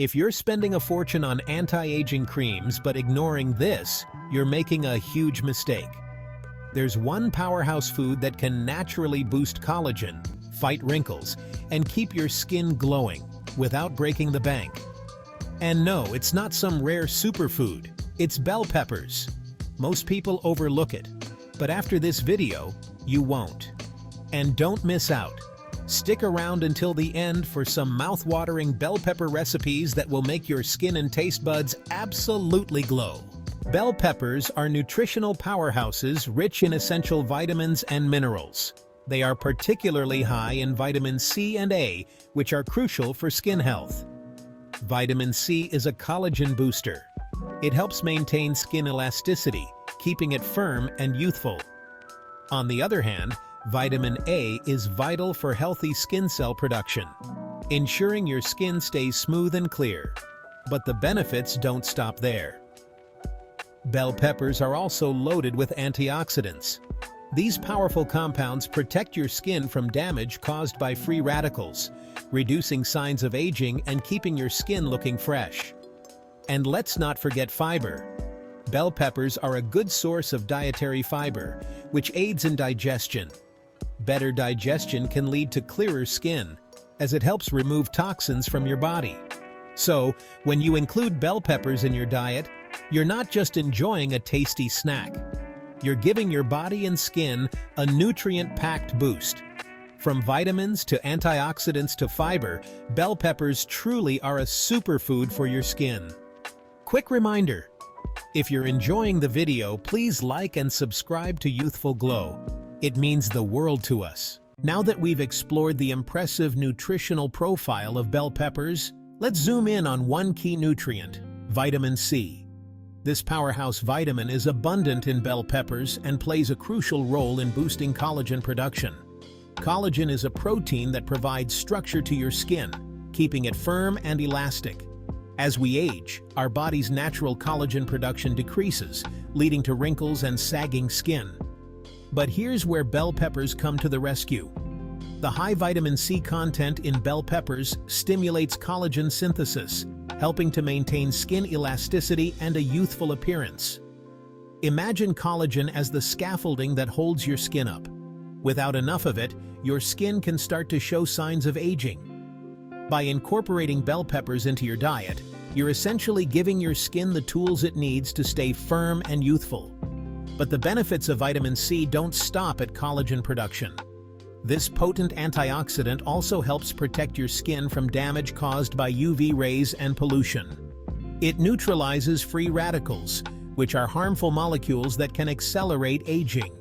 If you're spending a fortune on anti-aging creams but ignoring this, you're making a huge mistake. There's one powerhouse food that can naturally boost collagen, fight wrinkles, and keep your skin glowing without breaking the bank. And no, it's not some rare superfood. It's bell peppers. Most people overlook it, but after this video, you won't. And don't miss out. Stick around until the end for some mouth-watering bell pepper recipes that will make your skin and taste buds absolutely glow. Bell peppers are nutritional powerhouses rich in essential vitamins and minerals. They are particularly high in vitamin C and A, which are crucial for skin health. Vitamin C is a collagen booster. It helps maintain skin elasticity, keeping it firm and youthful. On the other hand, vitamin A is vital for healthy skin cell production, ensuring your skin stays smooth and clear. But the benefits don't stop there. Bell peppers are also loaded with antioxidants. These powerful compounds protect your skin from damage caused by free radicals, reducing signs of aging and keeping your skin looking fresh. And let's not forget fiber. Bell peppers are a good source of dietary fiber, which aids in digestion. Better digestion can lead to clearer skin, as it helps remove toxins from your body. So, when you include bell peppers in your diet, you're not just enjoying a tasty snack. You're giving your body and skin a nutrient-packed boost. From vitamins to antioxidants to fiber, bell peppers truly are a superfood for your skin. Quick reminder, if you're enjoying the video, please like and subscribe to Youthful Glow. It means the world to us. Now that we've explored the impressive nutritional profile of bell peppers, let's zoom in on one key nutrient, vitamin C. This powerhouse vitamin is abundant in bell peppers and plays a crucial role in boosting collagen production. Collagen is a protein that provides structure to your skin, keeping it firm and elastic. As we age, our body's natural collagen production decreases, leading to wrinkles and sagging skin. But here's where bell peppers come to the rescue. The high vitamin C content in bell peppers stimulates collagen synthesis, helping to maintain skin elasticity and a youthful appearance. Imagine collagen as the scaffolding that holds your skin up. Without enough of it, your skin can start to show signs of aging. By incorporating bell peppers into your diet, you're essentially giving your skin the tools it needs to stay firm and youthful. But the benefits of vitamin C don't stop at collagen production. This potent antioxidant also helps protect your skin from damage caused by UV rays and pollution. It neutralizes free radicals, which are harmful molecules that can accelerate aging.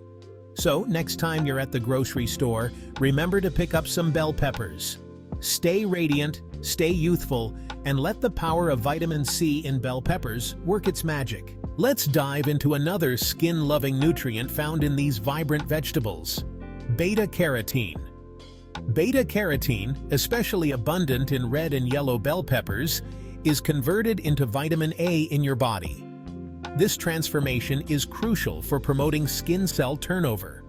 So, next time you're at the grocery store, remember to pick up some bell peppers. Stay radiant, stay youthful, and let the power of vitamin C in bell peppers work its magic. Let's dive into another skin-loving nutrient found in these vibrant vegetables. Beta-Carotene. Beta-Carotene, especially abundant in red and yellow bell peppers, is converted into vitamin A in your body. This transformation is crucial for promoting skin cell turnover.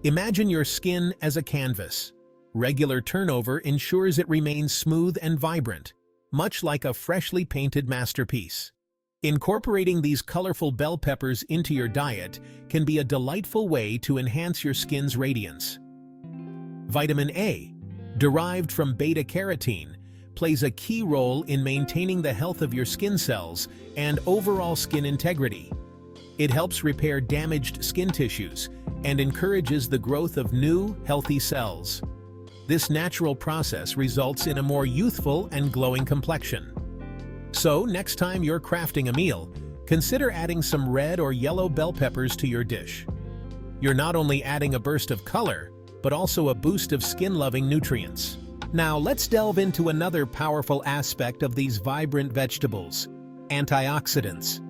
Imagine your skin as a canvas. Regular turnover ensures it remains smooth and vibrant, much like a freshly painted masterpiece. Incorporating these colorful bell peppers into your diet can be a delightful way to enhance your skin's radiance. Vitamin A, derived from beta-carotene, plays a key role in maintaining the health of your skin cells and overall skin integrity. It helps repair damaged skin tissues and encourages the growth of new, healthy cells. This natural process results in a more youthful and glowing complexion. So, next time you're crafting a meal, consider adding some red or yellow bell peppers to your dish. You're not only adding a burst of color, but also a boost of skin-loving nutrients. Now, let's delve into another powerful aspect of these vibrant vegetables: antioxidants.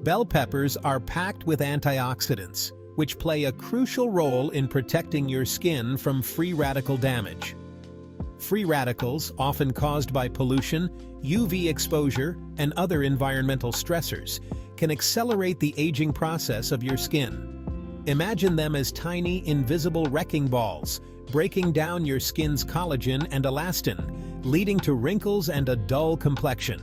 Bell peppers are packed with antioxidants, which play a crucial role in protecting your skin from free radical damage. Free radicals, often caused by pollution, UV exposure, and other environmental stressors, can accelerate the aging process of your skin. Imagine them as tiny, invisible wrecking balls, breaking down your skin's collagen and elastin, leading to wrinkles and a dull complexion.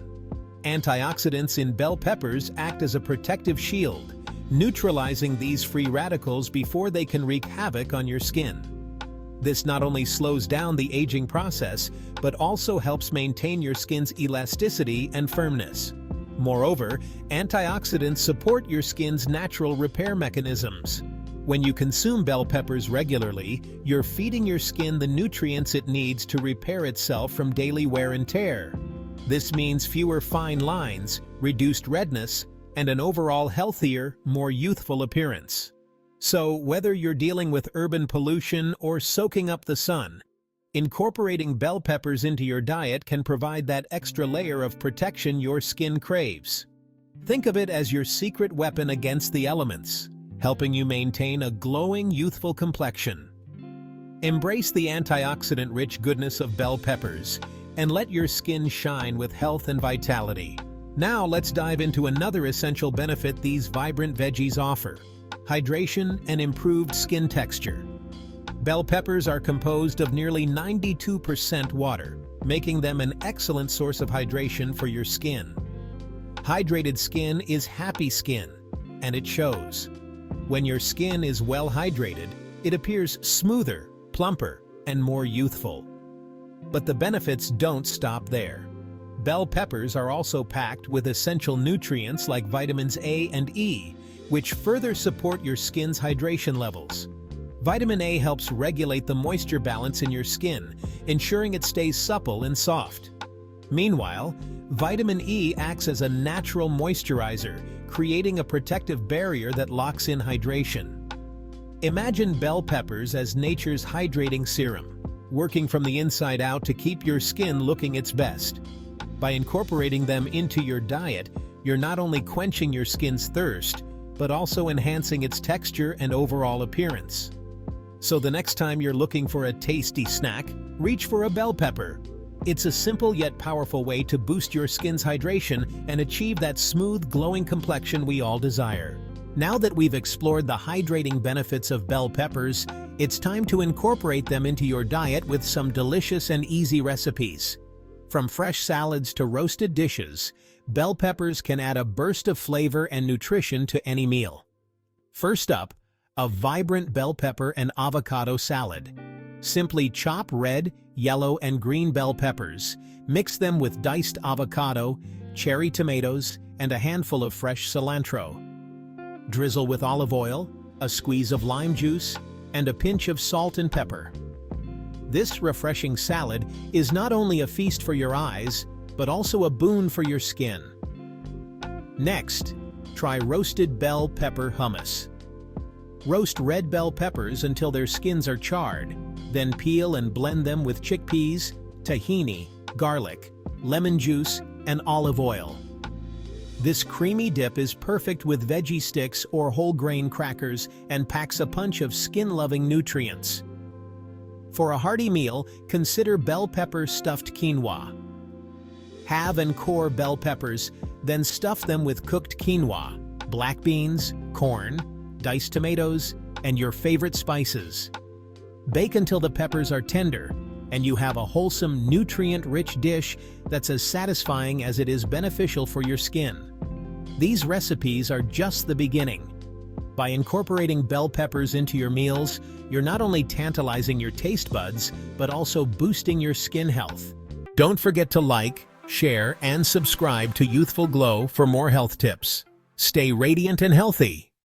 Antioxidants in bell peppers act as a protective shield, neutralizing these free radicals before they can wreak havoc on your skin. This not only slows down the aging process, but also helps maintain your skin's elasticity and firmness. Moreover, antioxidants support your skin's natural repair mechanisms. When you consume bell peppers regularly, you're feeding your skin the nutrients it needs to repair itself from daily wear and tear. This means fewer fine lines, reduced redness, and an overall healthier, more youthful appearance. So, whether you're dealing with urban pollution or soaking up the sun, incorporating bell peppers into your diet can provide that extra layer of protection your skin craves. Think of it as your secret weapon against the elements, helping you maintain a glowing, youthful complexion. Embrace the antioxidant-rich goodness of bell peppers and let your skin shine with health and vitality. Now let's dive into another essential benefit these vibrant veggies offer: hydration and improved skin texture. Bell peppers are composed of nearly 92% water, making them an excellent source of hydration for your skin. Hydrated skin is happy skin, and it shows. When your skin is well hydrated, it appears smoother, plumper, and more youthful. But the benefits don't stop there. Bell peppers are also packed with essential nutrients like vitamins A and E, which further support your skin's hydration levels. Vitamin A helps regulate the moisture balance in your skin, ensuring it stays supple and soft. Meanwhile, vitamin E acts as a natural moisturizer, creating a protective barrier that locks in hydration. Imagine bell peppers as nature's hydrating serum, working from the inside out to keep your skin looking its best. By incorporating them into your diet, you're not only quenching your skin's thirst, but also enhancing its texture and overall appearance. So the next time you're looking for a tasty snack, reach for a bell pepper. It's a simple yet powerful way to boost your skin's hydration and achieve that smooth, glowing complexion we all desire. Now that we've explored the hydrating benefits of bell peppers, it's time to incorporate them into your diet with some delicious and easy recipes. From fresh salads to roasted dishes, bell peppers can add a burst of flavor and nutrition to any meal. First up, a vibrant bell pepper and avocado salad. Simply chop red, yellow, and green bell peppers, mix them with diced avocado, cherry tomatoes, and a handful of fresh cilantro. Drizzle with olive oil, a squeeze of lime juice, and a pinch of salt and pepper. This refreshing salad is not only a feast for your eyes, but also a boon for your skin. Next, try roasted bell pepper hummus. Roast red bell peppers until their skins are charred, then peel and blend them with chickpeas, tahini, garlic, lemon juice, and olive oil. This creamy dip is perfect with veggie sticks or whole grain crackers and packs a punch of skin-loving nutrients. For a hearty meal, consider bell pepper stuffed quinoa. Halve and core bell peppers, then stuff them with cooked quinoa, black beans, corn, diced tomatoes, and your favorite spices. Bake until the peppers are tender, and you have a wholesome, nutrient-rich dish that's as satisfying as it is beneficial for your skin. These recipes are just the beginning. By incorporating bell peppers into your meals, you're not only tantalizing your taste buds, but also boosting your skin health. Don't forget to like, share, and subscribe to Youthful Glow for more health tips. Stay radiant and healthy.